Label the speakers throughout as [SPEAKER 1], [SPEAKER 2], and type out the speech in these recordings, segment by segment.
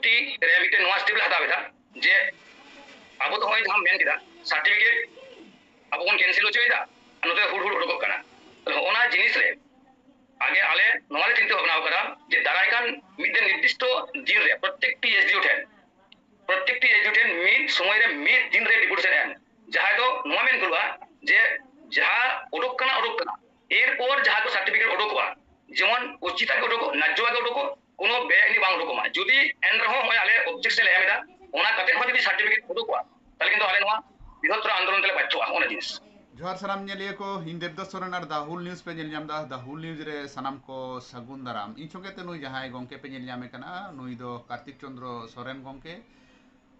[SPEAKER 1] পরবর্তী রে মিটে নোয়া স্টেপ হাতাও এদা যে আবো তো হয় জাহাম মেন কিদা সার্টিফিকেট আবো বন ক্যান্সেল হচোᱭᱫᱟ নতে হুড় হুড় উডুকᱚᱜ ᱠᱟᱱᱟ ᱚᱱᱟ ᱡᱤᱱᱤᱥ ᱨᱮ আগে আলে নোয়ালে চিন্তা ভাবনা করা যে দাঁড়াইকান মিদের নির্দিষ্ট দিন রে প্রত্যেকটি এসডিও ঠেন মিদ সময় রে মিদ দিন রে ডিপুটেশন এম যাহা তো নোয়া মেন করবা যে যাহা উডুক কানা এরপর যাহা তো সার্টিফিকেট উডুকবা যেমন উচিতাকে উডুক ন্যায্যভাবে উডুক কোনো বেআইনি বাং উডুকমা যদি এন রহম হয় আলে অবজেকশন এমেদা ওনা কাতে হয় যদি সার্টিফিকেট উডুকবা তাহলে কিন্তু আলে নোয়া বৃহত্তর আন্দোলন তেলে বাধ্য ওনা জিনিস
[SPEAKER 2] जोहार सानाम नेलिया को इन देवदास सोरेन और दाहुल न्यूज़ पे नेल दा दाहुल न्यूज़ रे सानाम को सगुन दाराम इन संगे ते नुई जहां गंके पे नेल ᱧᱟᱢᱮ ᱠᱟᱱᱟ नुई दो कार्तिक चंद्र सोरेन गंके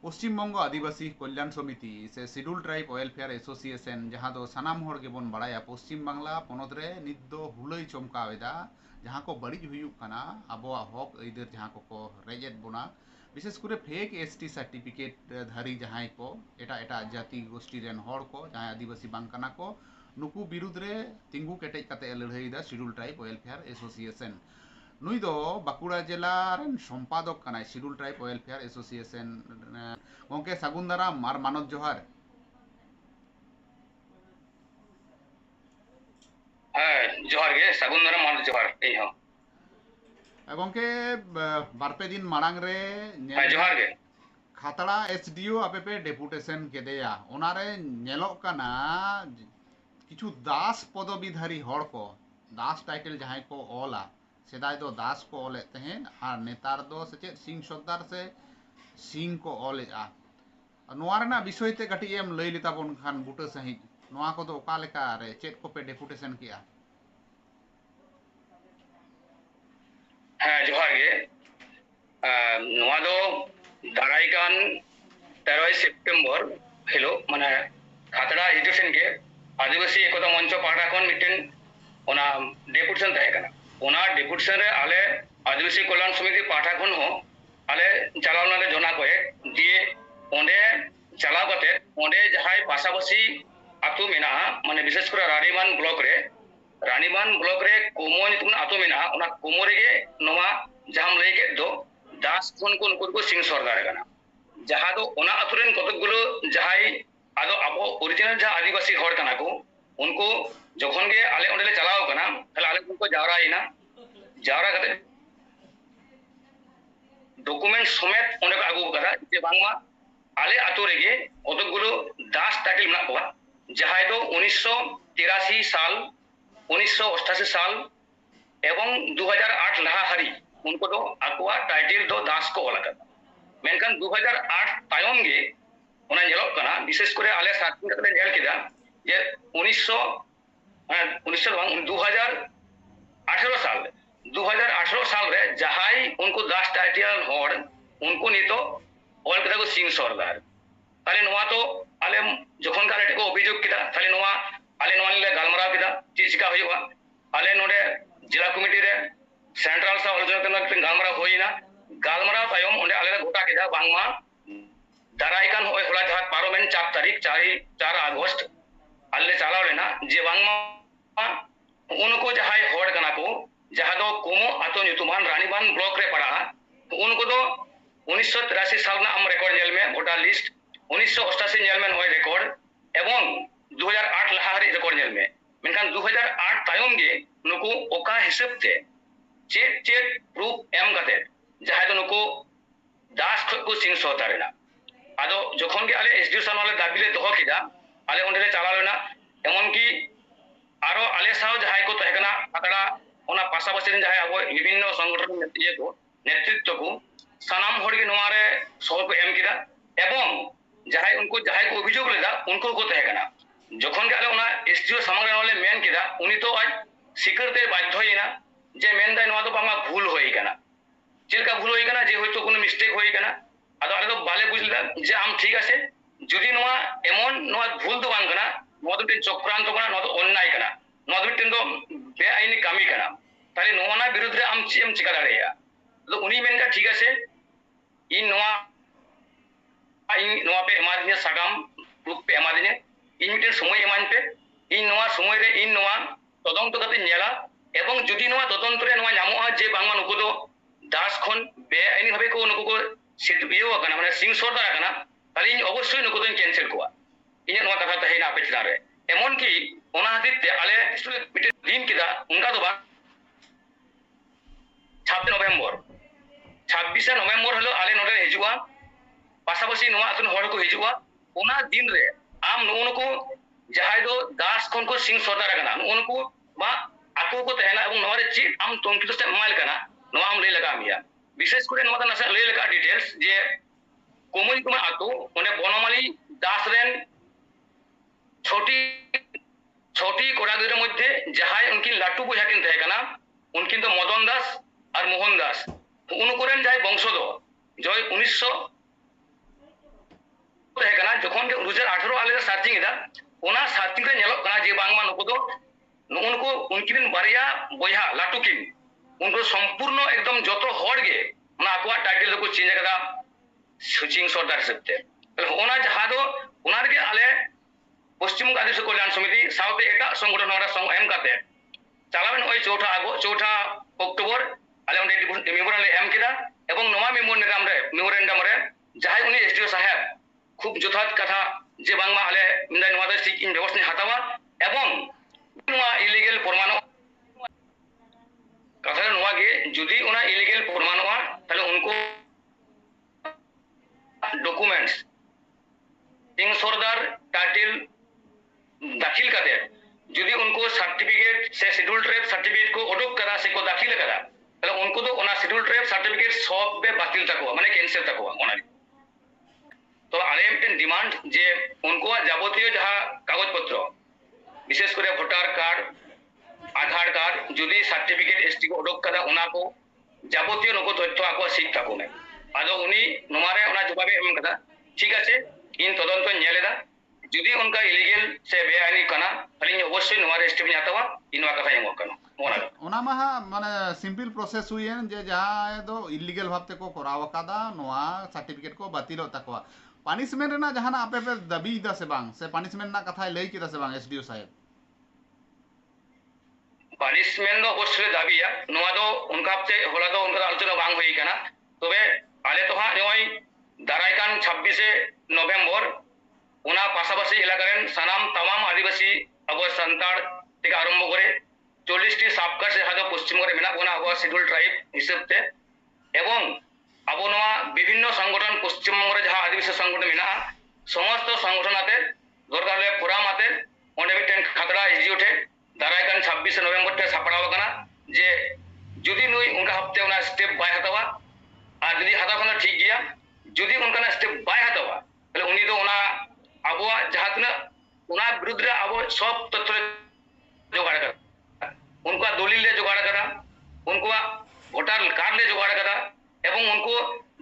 [SPEAKER 2] पश्चिम बंग आदिवासी कल्याण समिति से शिड्यूल ट्राइब वेलफेयर एसोसिएशन जहां दो सानाम हर गेबन बाड़ाया पश्चिम बांग्ला पनत रे नित दो हुलई चमकावेदा जहां को बड़िज हुयुक काना आबोआ हक इधर जहां को रेजेट बोना विशेष करे फेक एसटी सार्टिफिकेट धारी जहां को एटा एटा जाति गोष्ठी रेन हर को जहां आदिवासी बांग काना को नुकु विरुद्ध रे तिंगु केटेज काते लड़ाईदा शिड्यूल ट्राइब वेलफेयर एसोसिएशन नुई दो बाकुड़ा जिला रेन सम्पादक कानाय शिड्यूल ट्राइब वेलफेयर एसोसिएशन गंके सागुन दाराम मार मानद जोहार
[SPEAKER 1] जोहार गे सागुन दाराम मानद जोहार ए हो
[SPEAKER 2] गंके बारपे दिन मांग रे
[SPEAKER 1] जोहार गे
[SPEAKER 2] खातड़ा एसडीओ आपे पे डेपुटेशन केदेया ओनारे नेलोक काना किछु दास पदवीधारी हड़ को दास टाइटल जहां को ओला सेदाय दो दास को ओले तहन और नेतार दो से सिंह सरदार से सिंह को ओलेआ नोआ रेना विषय ते कटी एम लई लेता बन खान बुटा सही नोआ को दो ओका लेका रे चेत को पे डेपुटेशन किया
[SPEAKER 1] हाँ जोहार गे नोआ दो दाराइकान 13 सेप्टेम्बर हेलो माने खातड़ा एजुकेशन के आदिवासी एकता मंच पाटा कोन मिटेन ओना डेपुटेशन तहे कना ओना डेपुटेशन रे आले आदिवासी कल्याण समिति पाटा कोन हो आले चलावना ले जोना को दिए ओंडे चलाव कते ओंडे जहाय पासापासी आतु मेना माने विशेष करे रानीबान ब्लॉक रे कोमो नितुन आतु मेना ओना कोमो रे नोमा जहाम लई के दो दास कोन कोन को सिंह सरदार कना जहां दो ओना अतुरेन कतगुलो जहाय आदो अबो ओरिजिनल जहां आदिवासी हड़ कना को उनको जखन गे आले ओंडे चलाव कना ताले आले उनको जावरा कते डॉक्यूमेंट समेत ओंडे को आगु कदा जे बांगमा आले आतु रेगे कतगुलो दास टाइटल मेना को जहां दो 1983 साल 1988 साल एवं 2008 लहा हारी उनको दो आकुआ टाइटल दो दास को ओला मेनकान 2008 तायम गे ओना नेलोक कना विशेष करे आले साथी कते नेल किदा जे 2018 साल रे जहाई उनको दास टाइटल होड़ उनको नितो ओल कदा को सिंह सरदार ताले नोआ तो आले जखन काले को अभियोग किदा ताले नोआ आले नोआ ले गालमरा किदा चिका होइबा आले नोडे जिला कमिटी रे सेंट्रल सा आलोचना केंद्र गालमरा होइना गालमरा तायम ओंडे आले गोटा किदा बांगमा दाराइकान होय होला जहां पार्लियामेंट 4 तारीख 4 अगस्त आले चालाव लेना जे बांगमा उनको जहाय होड़ कना को जहां दो कोमो आतो न्यूतुमान रानीबान ब्लॉक रे पड़ा उनको दो 1983 साल ना हम रिकॉर्ड जेल में वोटर लिस्ट 1988 जेल में होय रिकॉर्ड एवं 2008 लहारी रिकॉर्ड जेल में मेनखान 2008 तायम गे नुको ओका हिसाब ते चेक प्रूफ एम कते जहां दो नुको दास को सिंह सरदार आदो जखन के आले एसडीओ सान वाले दाबी ले दोहो किदा आले ओंडे चला लेना एमन की आरो आले साव जहाय को तहकना खातड़ा ओना पासापासी जहाय अब विभिन्न संगठन नेतृत्व को सानाम हड़ के नोआ रे सहयोग को एम किदा एवं जहाय को अभियोग लेदा उनको को तहकना जखन के आले ओना एसडीओ सामने वाले मेन किदा उनी तो आज स्वीकारते बाध्य होइना जे मेन दाय नोआ तो बामा भूल होई कना चेलका भूल होई कना जे होयतो कोनो मिस्टेक होई कना आदो आले तो बाले बुझला जे आम ठीक আছে যদি নোয়া এমন নোয়া ভুল তো বাং কনা নোয়া তো চক্রান্ত কনা নোয়া তো অন্যায় কনা নোয়া তো বেআইনি কামি কনা তাহলে নোয়ানা বিরুদ্ধে আম চিকা দাঁড়াইয়া তো উনি মেনকা ঠিক আছে इन नोआ पे एमादिने सागाम प्रूफ पे एमादिने इन मिटे समय एमान पे इन नोआ समय रे इन नोआ तदंत कते नेला एवं जुदी नोआ तदंत रे नोआ नामोआ जे बांगमा नुको दो दास खन बेआईनी भाबे को नुको को ᱤᱭᱟᱹ ᱟᱠᱟᱱᱟ ᱢᱟᱱᱮ ᱥᱤᱝ ᱥᱚᱨᱫᱟᱨ ᱟᱠᱟᱱᱟ তাহলে ᱤᱧ ᱚᱵᱚশ্যই ᱱᱩᱠᱩ ᱫᱚᱧ ᱠᱮᱱᱥᱮᱞ ᱠᱚᱣᱟ ᱤᱧᱟᱹᱜ ᱱᱚᱣᱟ ᱠᱟᱛᱷᱟ ᱛᱟᱦᱮᱸᱱᱟ ᱟᱯᱮ ᱪᱮᱛᱟᱱ ᱨᱮ ᱮᱢᱚᱱ ᱠᱤ ᱚᱱᱟ ᱠᱷᱟᱹᱛᱤᱨ ᱛᱮ ᱟᱞᱮ ᱢᱤᱫᱴᱮᱱ ᱫᱤᱱ ᱠᱮᱫᱟ ᱚᱱᱠᱟ ᱫᱚ ᱵᱟᱝ 26 নভেম্বর 26 নভেম্বর হলো আলে নোডে হিজুয়া পাশাপাশি নোয়া আতুন হড় কো হিজুয়া ওনা দিন রে আম নুনকু যাহাই দো দাস কোন কো সিং সর্দার কানা নুনকু বা আতু কো তেহনা এবং নোরে চি আম তংকিত সে মাইল কানা নোয়া আম লে লাগা মিয়া বিশেষ করে নোয়া নাসা লে লাগা ডিটেইলস যে কোমই কুমা আতু ওনে বনমালী দাস রেন ছোটি ছোটি কোড়া গিরের মধ্যে যাহাই উনকিন লাটু বুঝা কিন তাহে কানা উনকিন তো মদন দাস আর মোহন দাস উনকুরেন যাই বংশধ জয় 1900 তাহে কানা যখন 2018 আলে সার্চিং এদা ওনা সার্চিং রে নেলক কানা যে বাংমা নুকু দো নুনকু উনকিন বারিয়া বইহা লাটুকিন উনকু সম্পূর্ণ একদম যত হড় গে ওনা আকোয়া টাইটেল দো চেঞ্জ কাদা সুচিং সর্দার হিসেবে ওনা যাহা দো ওনার গে আলে পশ্চিমবঙ্গ আদিবাসী কল্যাণ সমিতি সাউথে এটা সংগঠন ওরা সঙ্গ এম কাতে চালাবেন ওই 4 অক্টোবর আলে ওনে মেমোরাল এম কেদা এবং নোয়া মেমোরেন্ডাম রে যাহাই উনি এসডিও সাহেব খুব যথার্থ কথা যে বাংমা আলে মিন্দাই নোয়া ঠিক ইন ব্যবস্থা হাতাওয়া এবং নোয়া ইলিগেল প্রমাণ কথা নোয়া গে যদি ওনা ইলিগেল প্রমাণ হওয়া তাহলে উনকো डॉक्यूमेंट्स सिंह सरदार टाइटल दाखिल करते यदि उनको सर्टिफिकेट से शेड्यूल ट्राइब सर्टिफिकेट को उडुक करा से को दाखिल करा তাহলে उनको तो ओना शेड्यूल ट्राइब सर्टिफिकेट सब पे बातिल तकवा माने कैंसिल तकवा ओना तो आले मिटन डिमांड जे उनको যাবতীয় যাহা কাগজপত্র বিশেষ করে ভোটার কার্ড আধার কার্ড যদি সার্টিফিকেট এসটি को उडुक करा ओना को যাবতীয় नको তথ্য আকো শিখ থাকো না আদো উনি নোমারে ওনা জবাবে এম কথা ঠিক আছে ইন তদন্ত নেলেদা যদি উনকা ইলিগেল সে বেআইনি কানা তাহলে অবশ্যই নোমারে স্টেপ নিতাবা ইনওয়া কথা এম কানা
[SPEAKER 2] ওনা মাহা মানে সিম্পল প্রসেস হুইয়েন যে যাহাই দো ইলিগেল ভাবতে को कराव कादा নোয়া সার্টিফিকেট को বাতিল তাকवा পানিশমেন্ট না জাহানা আপে পে দাবি দা সে বাং সে পানিশমেন্ট না কথা লই কিদা সে বাং এসডিও সাহেব
[SPEAKER 1] পানিশমেন্ট অবশ্যই দাবিয়া নোয়া দো উনকা হতে হলা দো উনকা আলোচনা বাং হই কানা তবে আলে তো হ্যাঁ ওই দারাইকান 26 নভেম্বর ওনা পাশাপাশি এলাকার সানাম তামাম আদিবাসী আবো সান্তাড় থেকে আরম্ভ করে 40টি সাবকাস্ট যাহা পশ্চিমবঙ্গে মেনা ওনা আবো শিডিউল ট্রাইব হিসেবে এবং আবো নোয়া বিভিন্ন সংগঠন পশ্চিমবঙ্গের যাহা আদিবাসী সংগঠন মেনা সমস্ত সংগঠনাতে দরকার হলে ফোরাম আতে ওনে মিটেন খাতড়া ইজি ওঠে দারাইকান 26 নভেম্বর তে সাপড়াও কানা যে যদি নুই উনকা হপ্তে ওনা স্টেপ বাই হাতাওয়া আর যদি হাতা খানা ঠিক গিয়া যদি উনকা স্টেপ বাই হাতাওয়া তাহলে উনি তো ওনা আবহাওয়া যাহা তিনা ওনা বিরুদ্ধে আবো সব তথ্য জোগাড় করা उनको दलिल ले जुगाड़ करा उनको वोटर कार्ड ले जुगाड़ करा এবং उनको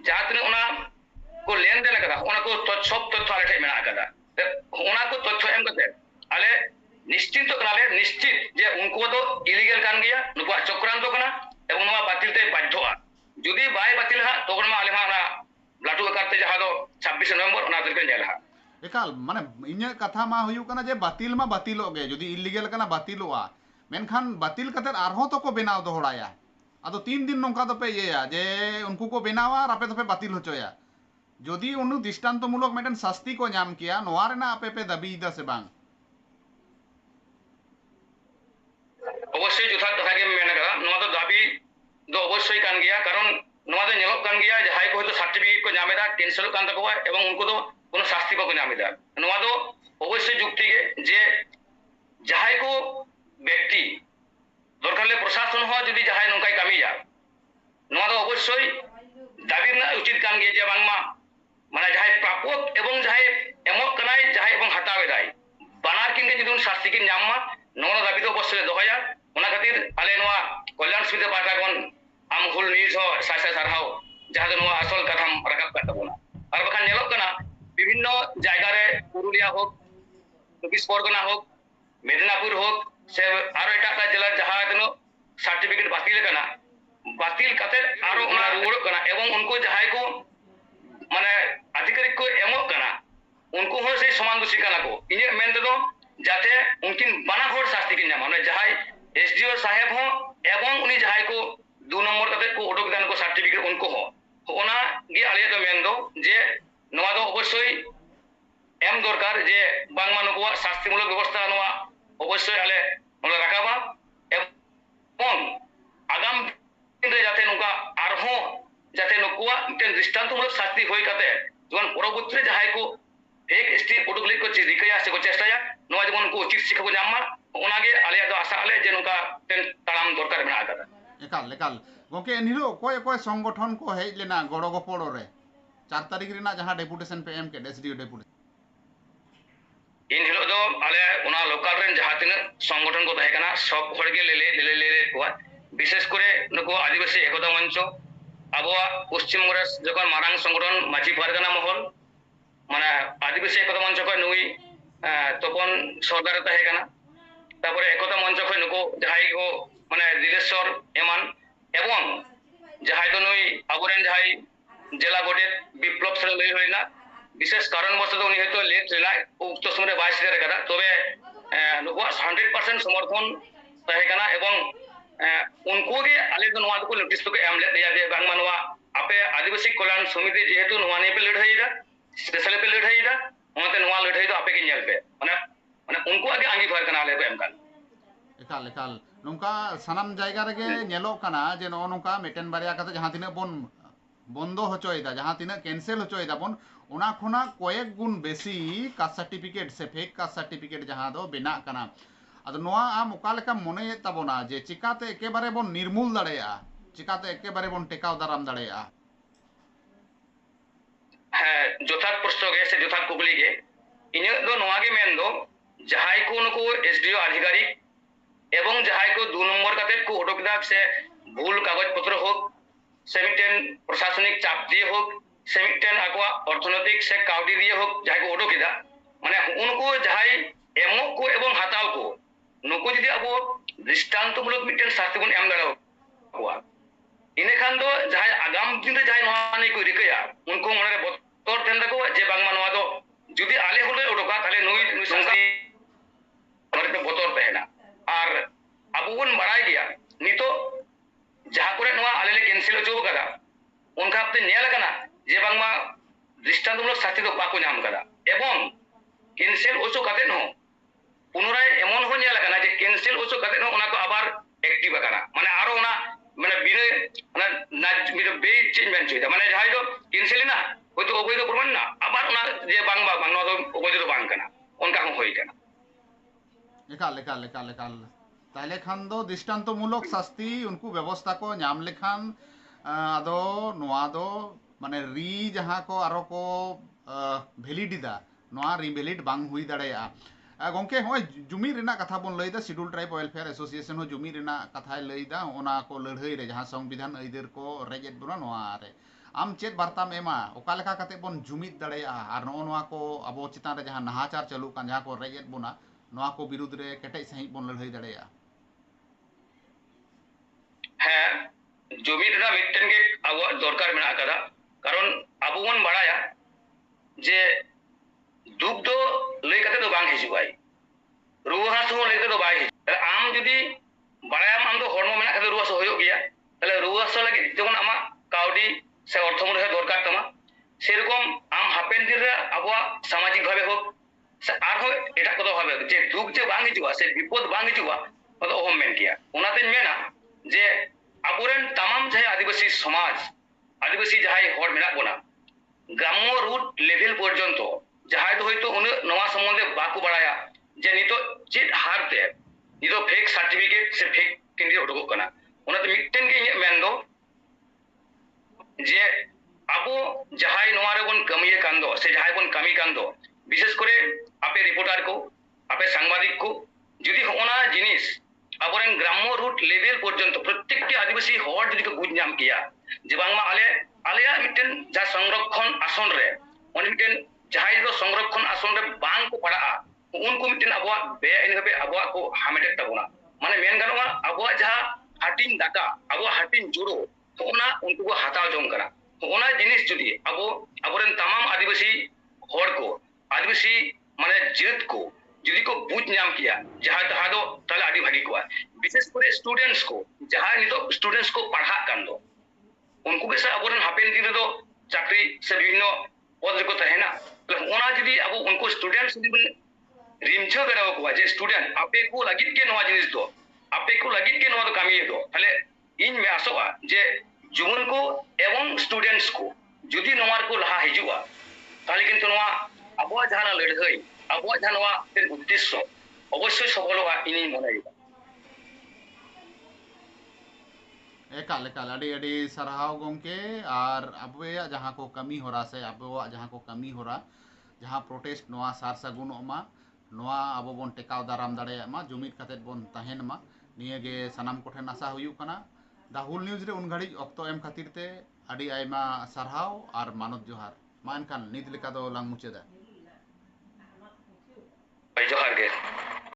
[SPEAKER 1] जहाँ तिना ओना को लेन देन करा ओना को सब तथ्य आले ठे मेना करा ओना को तथ्य एम कते आले निश्चित कनाले निश्चित जे उनको तो इलीगल कान गया नुको चक्रांत कना এবং নোয়া বাতিল তে বাধ্যা যদি বাই বাতিল হা তখন মা আলে মা লাটু করতে যাহা দো 26 নভেম্বর ওনা দিকে নেলা
[SPEAKER 2] একাল মানে ইnya কথা মা হইউ কানা যে বাতিল মা বাতিল গে যদি ইলিগেল কানা বাতিলওয়া मेनखान बातिल कते आरहों तो को बनाव दोहराया अदो 3 दिन नौका तो पे ये जे उनको को बनावा और आपे तो पे बातिल होचोया जदि उनु दृष्टान्तमूलक मेटन शास्ति को नाम किया नोवार ना आपे पे दाबी दा से बांग
[SPEAKER 1] অবশ্যই যথার্থ কথাকে মেনে করা নোয়া তো দাবি দো অবশ্যই কান গিয়া কারণ নোয়া তো নেলক কান গিয়া যে হাই কো হয়তো সার্টিফিকেট को নামেদা ক্যান্সেল কান তকवा এবং उनको तो কোনো শাস্তি को নামেদা নোয়া তো অবশ্যই যুক্তি কে যে যাহাই को ব্যক্তি দরকার হলে প্রশাসন হওয়া যদি যাহাই নৌকায় কামি যা নোয়া তো অবশ্যই দাবির না উচিত কান গিয়ে যে বাংমা মানে যাহাই প্রাপক এবং যাহাই এমক কানাই যাহাই এবং হাতাবে দায় বানার কিনকে যদি শাস্তি কিন নামা নোনা দাবি তো অবশ্যই দহয়া ওনা খাতির আলে নোয়া কল্যাণ সমিতি পাঠাগন আম হুল নিউজ হ সাসা সারহাও যাহাতে নোয়া আসল কথা রাখাব কাটা বনা আর বাখান নেলক কানা বিভিন্ন জায়গারে পুরুলিয়া হোক 24 পরগনা হোক মেদিনীপুর হোক से आरो एटा जिला जहां तनो सर्टिफिकेट बातिल कना बातिल कते आरो ओना रुड़ कना एवं उनको जहां को माने अधिकारी को एमो कना उनको हो से समान दोषी कना को इने मेन तो जाते उनकिन बना होर शास्ति किन नाम माने जहां एसडीओ साहेब हो एवं उनी जहां को 2 नंबर कते को ओडक दान को सर्टिफिकेट उनको हो ओना गे आले तो मेन অবশ্যই এম দরকার যে বাংমা নুকুয়ার শাস্তিমূলক ব্যবস্থা নোয়া অবশ্যই আলে নোলা রাখাবা এবং আগাম দিনে যাতে নুকা আরহো যাতে নুকুয়া মিটেন দৃষ্টান্তমূলক শাস্তি হই কাতে যেমন পরবর্তীতে যাহাই কো এক এসটি উডুক লেক কো রিকায়া সে কো চেষ্টায়া নোয়া যেমন কো উচিত শিক্ষা কো জামা ওনাগে আলে দো আশা আলে যে নুকা টেন তাড়াম দরকার মেনা কাদা
[SPEAKER 2] एकाल गोके एनहिलो कोय कोय संगठन को हेज लेना गड़ो गपड़ो रे 4 तारीख रेना जहां डेपुटेशन पे एम के एसडीओ डेपुटेशन
[SPEAKER 1] इन हिलो दो आले उना लोकल रेन जहां तिना संगठन को तहे कना सब हर के ले को विशेष करे नुको आदिवासी एकता मंच आबोआ पश्चिम बंग जखन मारांग संगठन माची पारगाना महल माने आदिवासी एकता मंच को नुई तपन सरकार तहे कना तारपरे एकता मंच को नुको जहाई को माने दिलेश्वर एमान एवं जहाई तो नुई आबोरेन जहाई जिला गोडेट विप्लव से लई होइना विशेष कारणवश उनी हयतो लेट रेना उक्त समय बाय सेर कदा तबे नुको 100% समर्थन तहे कना एवं उनको के आले तो नोआ को नोटिस तो के एम ले दिया जे बांगमा नोआ आपे आदिवासी कल्याण समिति जेहेतु नोआ ने पे लड़ाईदा स्पेशल पे लड़ाईदा ओनते नोआ लड़ाई तो आपे के नेल पे माने उनको आगे अंगीकार कना आले को एम कान
[SPEAKER 2] एकाल नोंका सनाम जायगा रे नेलो कना जे नो नोंका मेटेन बारिया कते जहां तिना बोन बंदो होचोयदा जहां तिना कैंसिल होचोयदा बोन ओना खोना कयेक गुण बेसी कास्ट सर्टिफिकेट से फेक कास्ट सर्टिफिकेट जहां दो बिना कना अद नोआ आम ओका लेका मने ताबोना जे चिकाते एकेबारे बोन निर्मूल दाड़ेया चिकाते एकेबारे बोन टेकाव दाराम दाड़ेया
[SPEAKER 1] है जोथात प्रश्न के से जोथात कुकली के इने दो नोआ के मेन दो जहाई को नको एसडीओ अधिकारी एवं जहाई को 2 नंबर काते को ओडोकदाक से भूल कागज पत्र हो सेमिटेन प्रशासनिक चाप दिए हो सेमिटेन आकवा अर्थनैतिक से काउडी दिए हो जहाई को ओडोकिदा माने उनको जहाई एमो को एवं हताव को नुको जदि अब दृष्टान्तमूलक मिटेन शास्ति बन एम दाड़ो हुआ इने खान दो जहाई आगाम दिन रे जहाई नोआ नै को रिकया उनको मने रे बतर तेन दको जे बांगमा नोआ दो जदि आले होले ओडोका ताले नुई संस्था मरे तो बतर तहेना और अब बन बड़ाई गया नितो जहां करे नोआ आले ले कैंसिल हो कदा उनका अपने नेल कना जे बांगमा दृष्टान्तमूलक शास्ति दो बाको नाम कदा एवं कैंसिल ओचो काते नो पुनराय एमन हो नेल कना जे कैंसिल ओचो काते नो उना को आबार एक्टिव कना माने आरो उना माने बिने ना बिने बे चेंज मेन चोइदा माने जहाई दो कैंसिल ना होय तो ओबय दो प्रमाण ना आबार उना जे बांगबा बांगवा दो ओबय दो बांग कना उनका हम होई कना
[SPEAKER 2] एकाल ताहले खान दो दृष्टान्तमूलक शास्ति उनको व्यवस्था को नाम लेखान आदो नोआ दो माने री जहां को आरो को वैलिडिदा नोआ रिवैलिड बांग हुई दाड़ेया गोंके होय जुमी रेना कथा बोन लईदा शेड्यूल ट्राइब वेलफेयर एसोसिएशन हो जुमी रेना कथा लईदा ओना को लड़ाई रे जहां संविधान अइदेर को रेजेट बोना नोआ रे आम चेत बार्ताम एमा ओका लेखा काते बोन जुमिद दाड़ेया आर नोआ को अबो चितान रे जहां नाहाचार चालू कान जहां को रेजेट बोना नोआ को विरुद्ध रे केटेज सही बोन लड़ाई दाड़ेया
[SPEAKER 1] है जुमिद रा मिटन के अब दरकार मेना कदा कारण अबो बन बड़ाया जे दुख दो लई कते दो बांग हिजुआई रुवा हासु लई कते दो बाई आम जदी बड़ायाम आम दो हरमो मेना कते रुवा होयो गया तले रुवा लगे जखन आमा काउडी से अर्थमूल्य दरकार तमा सेरकम आम हापेन दिन रे अबो सामाजिक भावे हो से आरो एटा कतो भावे जे दुख जे बांग हिजुआ से विपद बांग हिजुआ तो ओहम मेन किया ओनाते मेना जे आबोरेन तमाम जहां आदिवासी समाज आदिवासी जहां हर मेना बोना ग्राम्य रूट लेवल पर्यंत जहां तो होयतो उन नवा संबंधे बाकू बड़ाया जे नितो चिट हारते नितो फेक सर्टिफिकेट से फेक किंदी उडुक कना ओनाते मिटन के मेन दो जे आबो जहां नवा रे बन कमिए कांदो से जहां बन कमी कांदो विशेष करे आपे रिपोर्टर को आपे सांबादिक को जदि होना जिनिस आबोरेन ग्राम्य रूट लेवल पर्यंत प्रत्येक आदिवासी हर जदि को बुझ नाम किया जे बांगमा आलेया मिटन जा संरक्षण आसन रे ओन मिटन जहां दो संरक्षण आसन रे बांग को पड़ा उनको मिटन अबवा बे इनबे अबवा को हामेटे तबोना माने मेन गानवा अबवा जहां हाटिन दाका अबवा हाटिन जुड़ो ओना उनको को हताव जों करा ओना जिनिस जदि अबोरेन तमाम आदिवासी हर को आदिवासी माने जित को जदि को बुझ नाम किया जहां तहा दो ताले आदि भागी को विशेष करे स्टूडेंट्स को जहां नितो स्टूडेंट्स को पढ़ा कान दो उनको के से अबोरन हापेन दिन दो चाकरी से विभिन्न पद रeko tahena ona jodi abo unko students jodi rimchho beraw ko je student ape ko lagit ke noa jinis do ape ko lagit ke noa do kami do tale इन में आसोगा जे जुवन को एवं स्टूडेंट्स को जुदी नोवार को लहा हिजुआ ताले किंतु नोवा अबवा जहाना लड़हई अबवा जहानवा तेन उद्देश्य अवश्य सफलवा इनी मनाइबा
[SPEAKER 2] एकाल एकाल अड़ी अड़ी सरहाव गोंके और अबोया जहाँ को कमी होरा से अबोया जहाँ को कमी होरा जहाँ प्रोटेस्ट नोआ सार सगुन मा नोआ अबो बोन टेकाव दाराम दाड़े मा जुमिद कतेत बोन तहेन मा निये गे सनाम कोठे आशा हुयु कना द हुल न्यूज रे उन घड़ी ऑक्तो एम खातिर ते अड़ी आयमा सरहाव और मानव जोहार मा एनखान नित लेका दो लांग मुचेदा
[SPEAKER 1] जोहार के